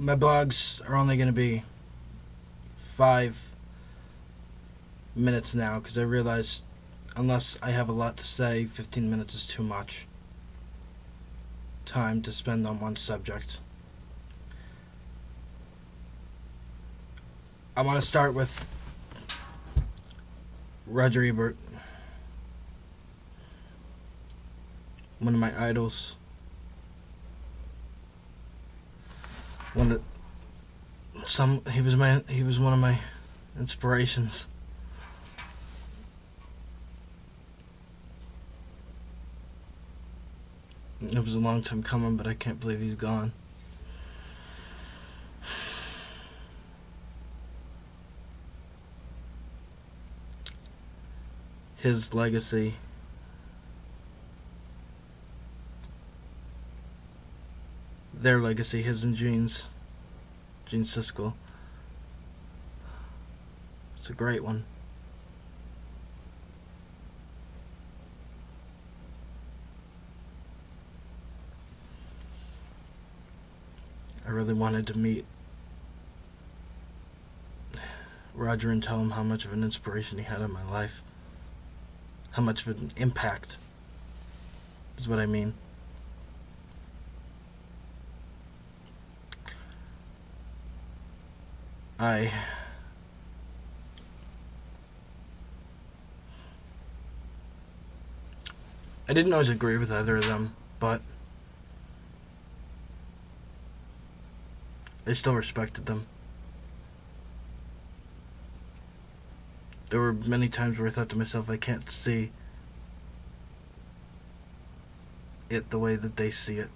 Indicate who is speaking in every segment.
Speaker 1: My blogs are only going to be 5 minutes now because I realized unless I have a lot to say, 15 minutes is too much time to spend on one subject. I want to start with Roger Ebert, one of my idols. He was one of my inspirations. It was a long time coming, but I can't believe he's gone. His legacy their legacy, his and Gene Siskel. It's a great one. I really wanted to meet Roger and tell him how much of an inspiration he had on my life. How much of an impact is what I mean. I didn't always agree with either of them, but I still respected them. There were many times where I thought to myself, I can't see it the way that they see it.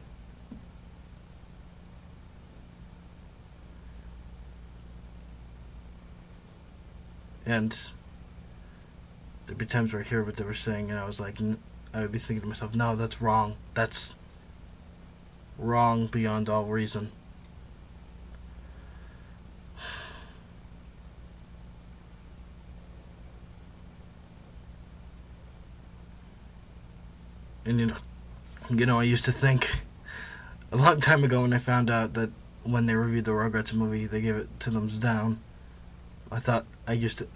Speaker 1: And there'd be times where I hear what they were saying, and I was like, I would be thinking to myself, no, that's wrong. That's wrong beyond all reason. And I used to think a long time ago when I found out that when they reviewed the Rugrats movie, they gave it to thumbs down. I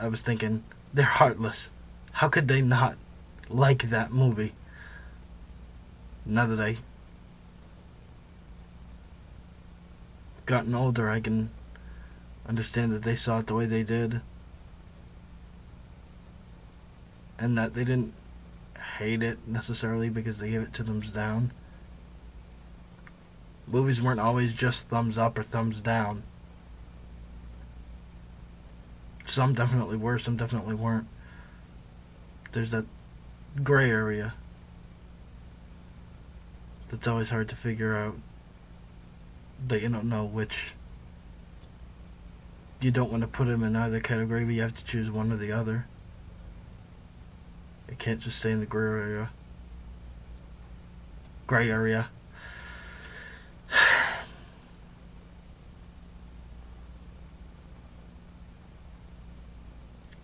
Speaker 1: was thinking, they're heartless. How could they not like that movie? Now that I've gotten older, I can understand that they saw it the way they did. And that they didn't hate it necessarily because they gave it to thumbs down. Movies weren't always just thumbs up or thumbs down. Some definitely were, some definitely weren't. There's that gray area that's always hard to figure out, that you don't know which. You don't want to put them in either category, but you have to choose one or the other. It can't just stay in the gray area. Gray area.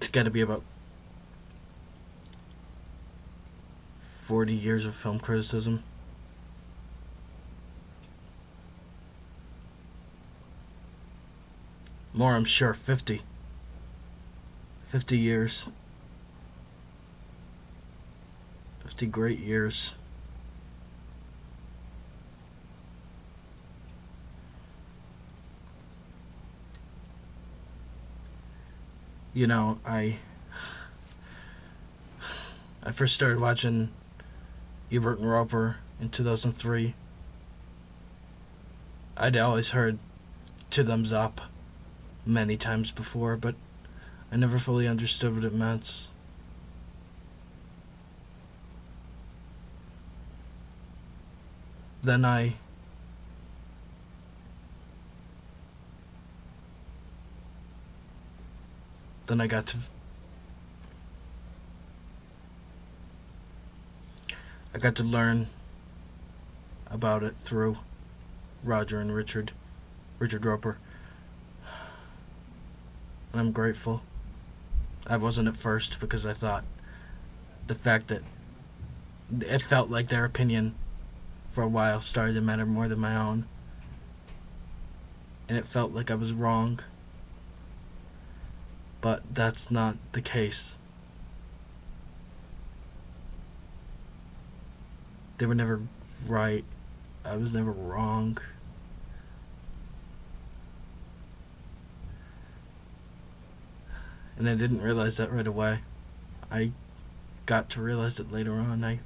Speaker 1: It's got to be about 40 years of film criticism. More, I'm sure. 50 years. 50 great years. I first started watching Ebert and Roper in 2003. I'd always heard 2 thumbs up many times before, but I never fully understood what it meant. Then I got to learn about it through Roger and Richard Roper. And I'm grateful. I wasn't at first because I thought the fact that it felt like their opinion for a while started to matter more than my own. and it felt like I was wrong. But that's not the case. They were never right. I was never wrong. And I didn't realize that right away. I got to realize it later on. I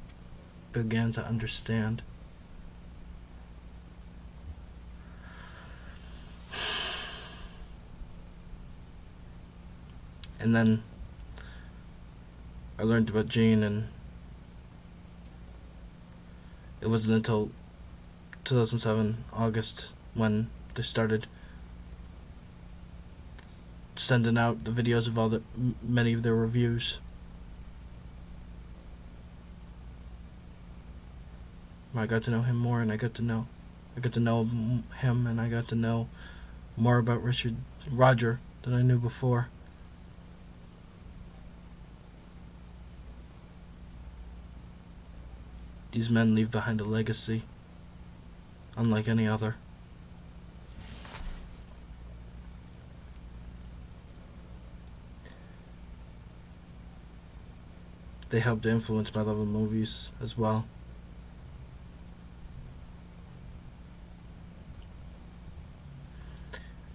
Speaker 1: began to understand. And then I learned about Gene, and it wasn't until 2007, August, when they started sending out the videos of many of their reviews. I got to know him more, and I got to know him, and I got to know more about Roger than I knew before. These men leave behind a legacy unlike any other. They helped to influence my love of movies as well.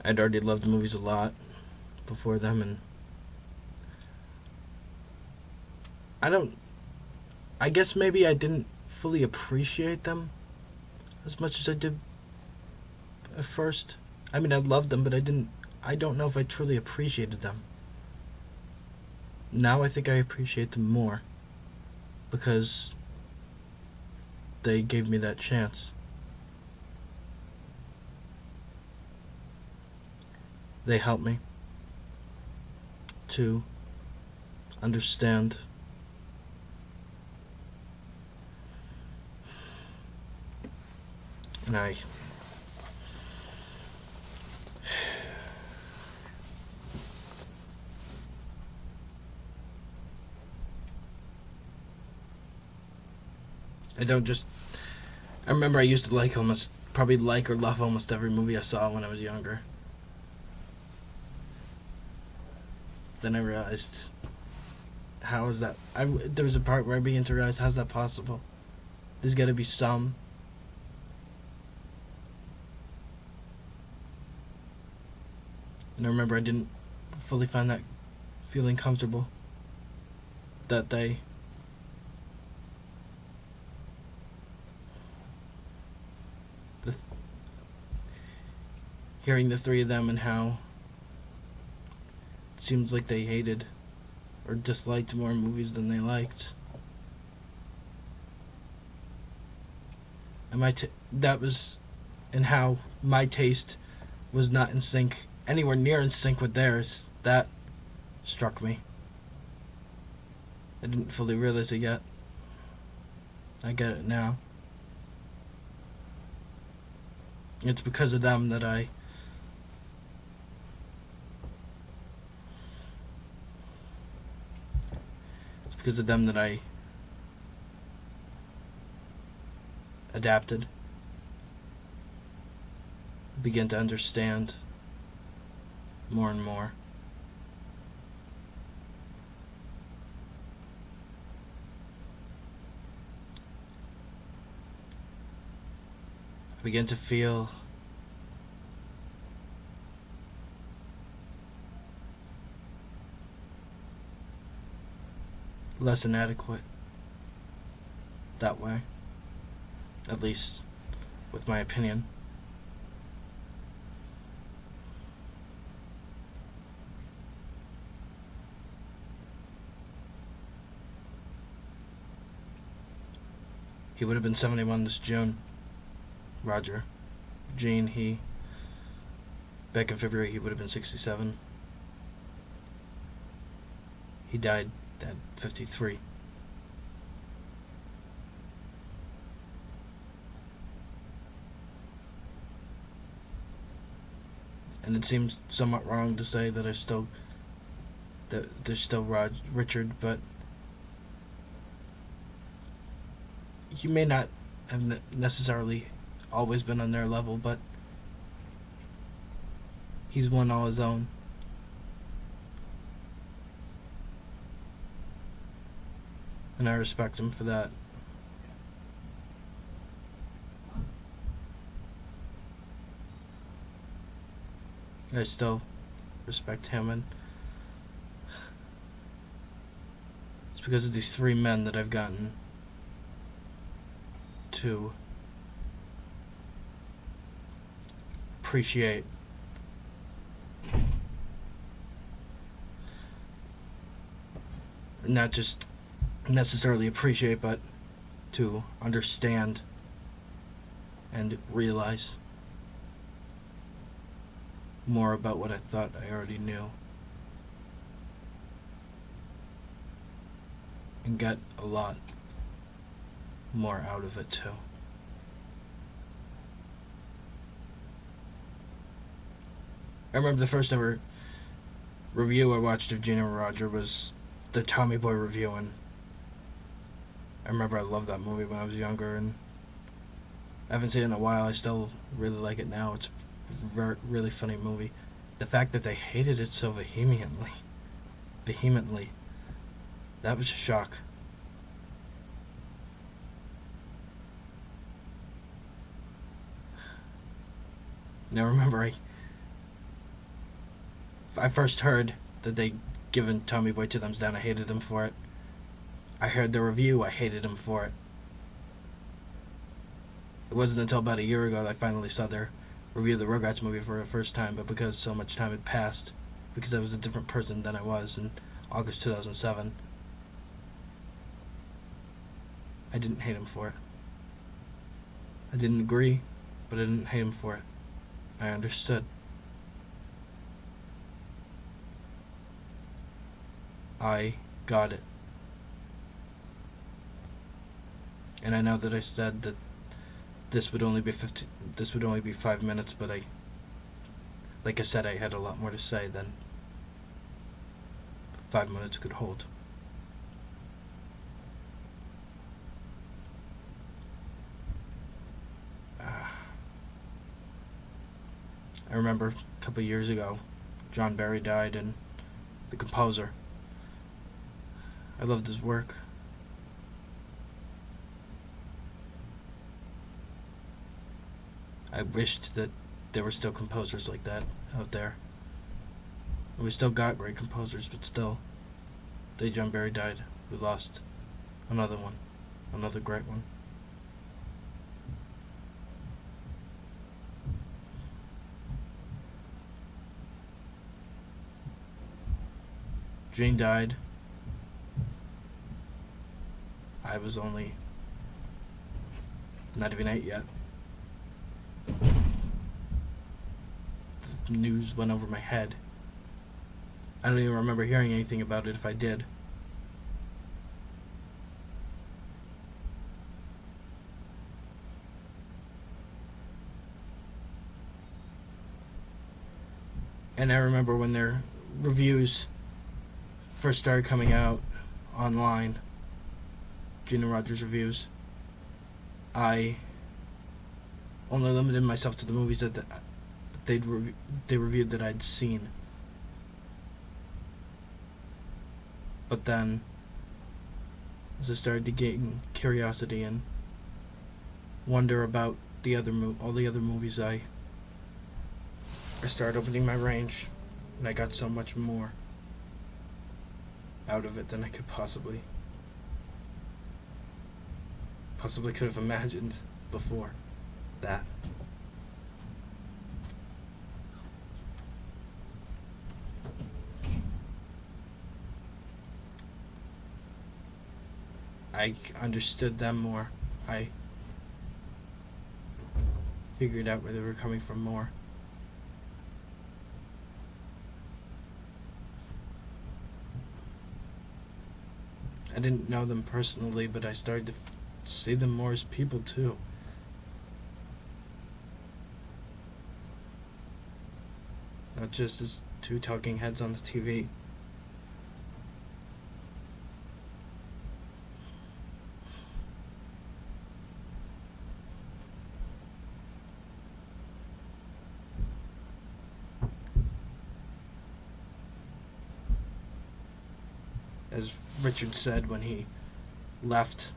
Speaker 1: I'd already loved movies a lot before them, and I guess maybe I didn't fully appreciate them as much as I did at first. I mean, I loved them, but I don't know if I truly appreciated them. Now I think I appreciate them more because they gave me that chance. They helped me to understand and I remember I used to probably like or love almost every movie I saw when I was younger. Then I realized, how is that? There was a part where I began to realize, how's that possible? There's got to be some. And I remember I didn't fully find that feeling comfortable that day. Hearing the three of them and how it seems like they hated or disliked more movies than they liked. And how my taste was not in sync, anywhere near in sync with theirs. That struck me. I didn't fully realize it yet. I get it now. It's because of them that I adapted, began to understand more and more. I began to feel less inadequate that way, at least with my opinion. He would have been 71 this June. Roger. Gene, back in February, he would have been 67. He died at 53. And it seems somewhat wrong to say that there's still Richard, but he may not have necessarily always been on their level, but He's one all his own. And I respect him for that. I still respect him, and it's because of these three men that I've gotten to appreciate not just necessarily appreciate, but to understand and realize more about what I thought I already knew, and get a lot more out of it too. I remember the first ever review I watched of Gina and Roger was the Tommy Boy review, and I remember I loved that movie when I was younger, and I haven't seen it in a while. I still really like it now. It's a really funny movie. The fact that they hated it so vehemently, that was a shock. Now remember, I first heard that they given Tommy Boy Two Thumbs Down. I hated him for it. I heard the review. I hated him for it. It wasn't until about a year ago that I finally saw their review of the Rugrats movie for the first time, but because so much time had passed, because I was a different person than I was in August 2007, I didn't hate him for it. I didn't agree, but I didn't hate him for it. I understood. I got it. And I know that I said that this would only be 5 minutes, but like I said, I had a lot more to say than 5 minutes could hold. I remember a couple of years ago, John Barry died, and the composer. I loved his work. I wished that there were still composers like that out there. And we still got great composers, but still, the day John Barry died, we lost another one, another great one. Jane died. I was only not even 8 yet. The news went over my head. I don't even remember hearing anything about it if I did. And I remember when their reviews first started coming out online, Gina Rogers reviews, I only limited myself to the movies that they reviewed that I'd seen. But then, as I started to gain curiosity and wonder about all the other movies, I started opening my range, and I got so much more out of it than I could possibly could have imagined before that. I understood them more. I figured out where they were coming from more. I didn't know them personally, but I started to see them more as people too. Not just as two talking heads on the TV. as Richard said when he left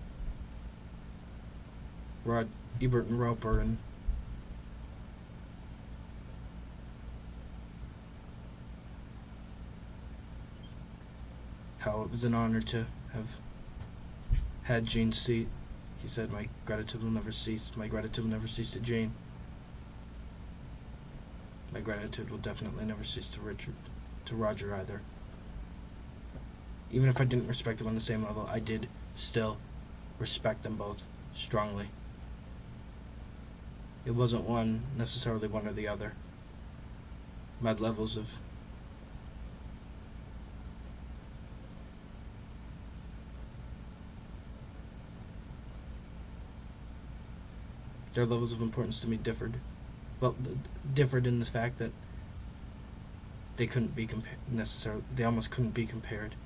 Speaker 1: Ebert and Roper, and how it was an honor to have had Jane's seat. He said, my gratitude will never cease. My gratitude will never cease to Jane. My gratitude will definitely never cease to Roger either. Even if I didn't respect them on the same level, I did still respect them both strongly. It wasn't necessarily one or the other. I had levels of their levels of importance to me differed. Well, differed in the fact that they couldn't be necessarily. They almost couldn't be compared.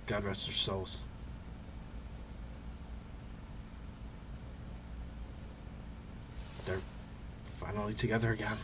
Speaker 1: God rest their souls. They're finally together again.